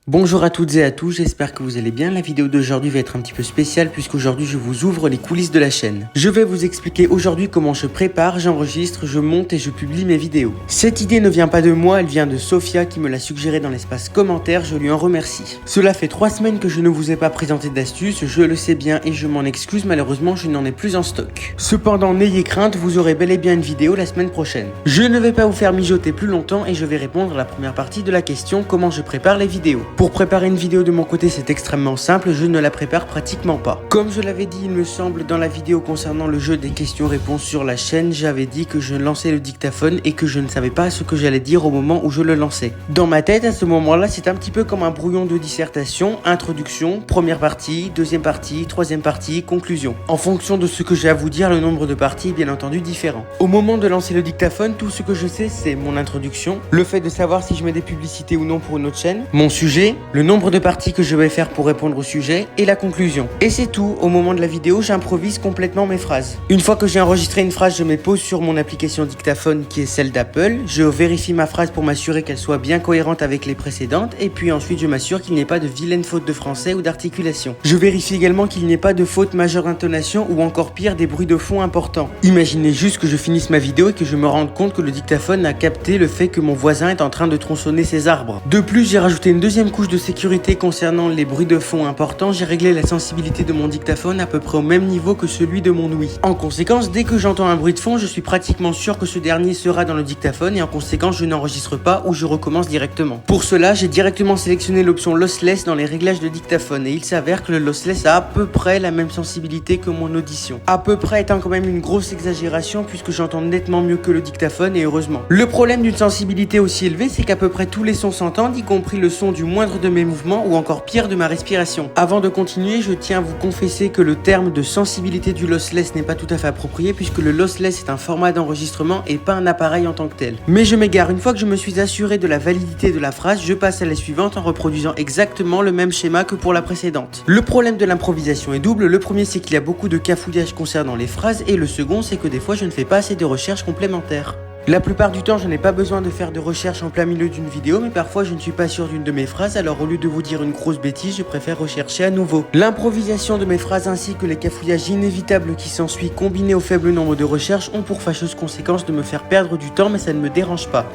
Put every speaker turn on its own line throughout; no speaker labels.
Bonjour à toutes et à tous, j'espère que vous allez bien. La vidéo d'aujourd'hui va être un petit peu spéciale puisqu'aujourd'hui je vous ouvre les coulisses de la chaîne. Je vais vous expliquer aujourd'hui comment je prépare, j'enregistre, je monte et je publie mes vidéos. Cette idée ne vient pas de moi, elle vient de Sophia qui me l'a suggéré dans l'espace commentaire, je lui en remercie. Cela fait 3 semaines que je ne vous ai pas présenté d'astuces, je le sais bien et je m'en excuse, malheureusement je n'en ai plus en stock. Cependant n'ayez crainte, vous aurez bel et bien une vidéo la semaine prochaine. Je ne vais pas vous faire mijoter plus longtemps et je vais répondre à la première partie de la question comment je prépare les vidéos. Pour préparer une vidéo de mon côté, c'est extrêmement simple, je ne la prépare pratiquement pas. Comme je l'avais dit, il me semble, dans la vidéo concernant le jeu des questions-réponses sur la chaîne, j'avais dit que je lançais le dictaphone et que je ne savais pas ce que j'allais dire au moment où je le lançais. Dans ma tête, à ce moment-là, c'est un petit peu comme un brouillon de dissertation, introduction, première partie, deuxième partie, troisième partie, conclusion. En fonction de ce que j'ai à vous dire, le nombre de parties est bien entendu différent. Au moment de lancer le dictaphone, tout ce que je sais, c'est mon introduction, le fait de savoir si je mets des publicités ou non pour une autre chaîne, mon sujet, le nombre de parties que je vais faire pour répondre au sujet et la conclusion. Et c'est tout, au moment de la vidéo, j'improvise complètement mes phrases. Une fois que j'ai enregistré une phrase, je mets pause sur mon application dictaphone qui est celle d'Apple. Je vérifie ma phrase pour m'assurer qu'elle soit bien cohérente avec les précédentes et puis ensuite je m'assure qu'il n'y ait pas de vilaines fautes de français ou d'articulation. Je vérifie également qu'il n'y ait pas de fautes majeures d'intonation ou encore pire des bruits de fond importants. Imaginez juste que je finisse ma vidéo et que je me rende compte que le dictaphone a capté le fait que mon voisin est en train de tronçonner ses arbres. De plus, j'ai rajouté une deuxième couche de sécurité concernant les bruits de fond importants, j'ai réglé la sensibilité de mon dictaphone à peu près au même niveau que celui de mon ouïe. En conséquence, dès que j'entends un bruit de fond, je suis pratiquement sûr que ce dernier sera dans le dictaphone et en conséquence, je n'enregistre pas ou je recommence directement. Pour cela, j'ai directement sélectionné l'option lossless dans les réglages de dictaphone et il s'avère que le lossless a à peu près la même sensibilité que mon audition. À peu près étant quand même une grosse exagération puisque j'entends nettement mieux que le dictaphone et heureusement. Le problème d'une sensibilité aussi élevée, c'est qu'à peu près tous les sons s'entendent, y compris le son du moindre de mes mouvements ou encore pire de ma respiration. Avant de continuer, je tiens à vous confesser que le terme de sensibilité du lossless n'est pas tout à fait approprié puisque le lossless est un format d'enregistrement et pas un appareil en tant que tel. Mais je m'égare, une fois que je me suis assuré de la validité de la phrase, je passe à la suivante en reproduisant exactement le même schéma que pour la précédente. Le problème de l'improvisation est double, le premier c'est qu'il y a beaucoup de cafouillage concernant les phrases et le second c'est que des fois je ne fais pas assez de recherches complémentaires. La plupart du temps, je n'ai pas besoin de faire de recherche en plein milieu d'une vidéo, mais parfois je ne suis pas sûr d'une de mes phrases, alors au lieu de vous dire une grosse bêtise, je préfère rechercher à nouveau. L'improvisation de mes phrases ainsi que les cafouillages inévitables qui s'ensuivent combinés au faible nombre de recherches ont pour fâcheuse conséquence de me faire perdre du temps, mais ça ne me dérange pas.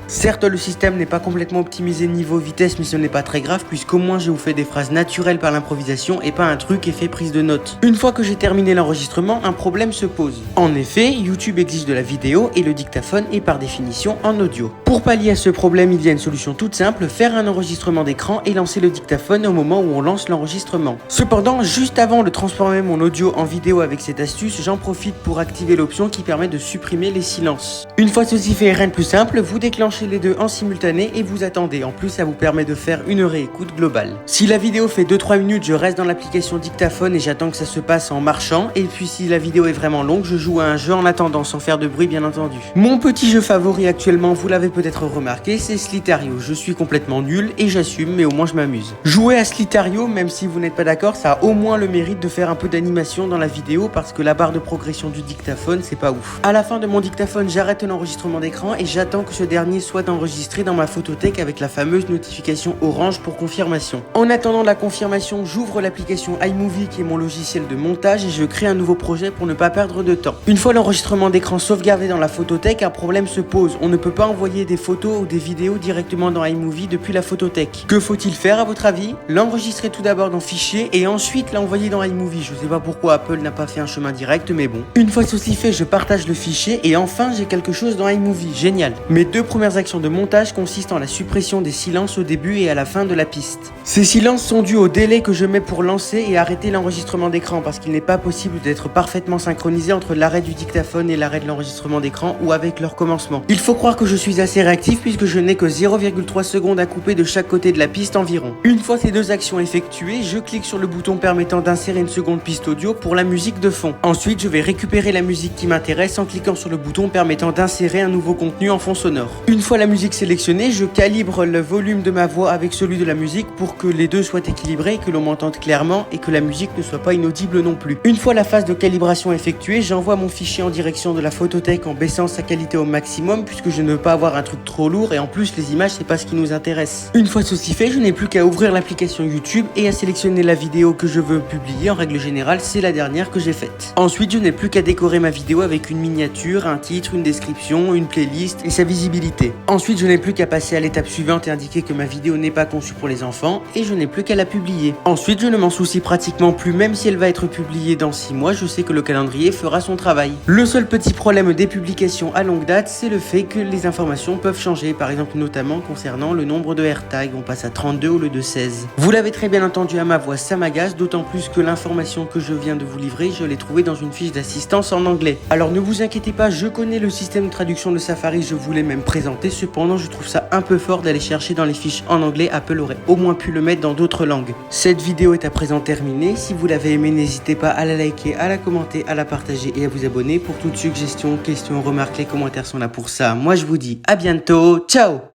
Certes, le système n'est pas complètement optimisé niveau vitesse, mais ce n'est pas très grave puisqu'au moins je vous fais des phrases naturelles par l'improvisation et pas un truc effet prise de notes. Une fois que j'ai terminé l'enregistrement, un problème se pose. En effet, YouTube exige de la vidéo et le dictaphone est par définition en audio. Pour pallier à ce problème, il y a une solution toute simple, faire un enregistrement d'écran et lancer le dictaphone au moment où on lance l'enregistrement. Cependant, juste avant de transformer mon audio en vidéo avec cette astuce, j'en profite pour activer l'option qui permet de supprimer les silences. Une fois ceci fait, rien de plus simple, vous déclenchez les deux en simultané et vous attendez. En plus, ça vous permet de faire une réécoute globale. Si la vidéo fait 2-3 minutes, je reste dans l'application dictaphone et j'attends que ça se passe en marchant. Et puis si la vidéo est vraiment longue, je joue à un jeu en attendant, sans faire de bruit bien entendu. Mon petit jeu favori actuellement, vous l'avez peut-être remarqué, c'est Slither.io. Je suis complètement nul et j'assume, mais au moins je m'amuse. Jouer à Slither.io, même si vous n'êtes pas d'accord, ça a au moins le mérite de faire un peu d'animation dans la vidéo parce que la barre de progression du dictaphone, c'est pas ouf. À la fin de mon dictaphone, j'arrête l'enregistrement d'écran et j'attends que ce dernier soit enregistré dans ma photothèque avec la fameuse notification orange pour confirmation. En attendant la confirmation, j'ouvre l'application iMovie qui est mon logiciel de montage et je crée un nouveau projet pour ne pas perdre de temps. Une fois l'enregistrement d'écran sauvegardé dans la photothèque, un problème se pose. On ne peut pas envoyer des photos ou des vidéos directement dans iMovie depuis la photothèque. Que faut-il faire à votre avis? L'enregistrer tout d'abord dans Fichier et ensuite l'envoyer dans iMovie. Je sais pas pourquoi Apple n'a pas fait un chemin direct, mais bon. Une fois ceci fait, je partage le fichier et enfin j'ai quelque chose dans iMovie. Génial. Mes deux premières actions de montage consiste en la suppression des silences au début et à la fin de la piste. Ces silences sont dus au délai que je mets pour lancer et arrêter l'enregistrement d'écran parce qu'il n'est pas possible d'être parfaitement synchronisé entre l'arrêt du dictaphone et l'arrêt de l'enregistrement d'écran ou avec leur commencement. Il faut croire que je suis assez réactif puisque je n'ai que 0,3 secondes à couper de chaque côté de la piste environ. Une fois ces deux actions effectuées, je clique sur le bouton permettant d'insérer une seconde piste audio pour la musique de fond. Ensuite, je vais récupérer la musique qui m'intéresse en cliquant sur le bouton permettant d'insérer un nouveau contenu en fond sonore. Une fois la musique sélectionnée, je calibre le volume de ma voix avec celui de la musique pour que les deux soient équilibrés, que l'on m'entende clairement et que la musique ne soit pas inaudible non plus. Une fois la phase de calibration effectuée, j'envoie mon fichier en direction de la photothèque en baissant sa qualité au maximum puisque je ne veux pas avoir un truc trop lourd et en plus les images c'est pas ce qui nous intéresse. Une fois ceci fait, je n'ai plus qu'à ouvrir l'application YouTube et à sélectionner la vidéo que je veux publier. En règle générale, c'est la dernière que j'ai faite. Ensuite, je n'ai plus qu'à décorer ma vidéo avec une miniature, un titre, une description, une playlist et sa visibilité. Ensuite, je n'ai plus qu'à passer à l'étape suivante et indiquer que ma vidéo n'est pas conçue pour les enfants et je n'ai plus qu'à la publier. Ensuite, je ne m'en soucie pratiquement plus, même si elle va être publiée dans 6 mois, je sais que le calendrier fera son travail. Le seul petit problème des publications à longue date, c'est le fait que les informations peuvent changer, par exemple notamment concernant le nombre de AirTags, on passe à 32 au lieu de 16. Vous l'avez très bien entendu à ma voix, ça m'agace, d'autant plus que l'information que je viens de vous livrer, je l'ai trouvée dans une fiche d'assistance en anglais. Alors ne vous inquiétez pas, je connais le système de traduction de Safari, je vous l'ai même présenté, cependant je trouve ça un peu fort d'aller chercher dans les fiches en anglais, Apple aurait au moins pu le mettre dans d'autres langues. Cette vidéo est à présent terminée, si vous l'avez aimée, n'hésitez pas à la liker, à la commenter, à la partager et à vous abonner. Pour toute suggestion, questions, remarques, les commentaires sont là pour ça. Moi je vous dis à bientôt, ciao!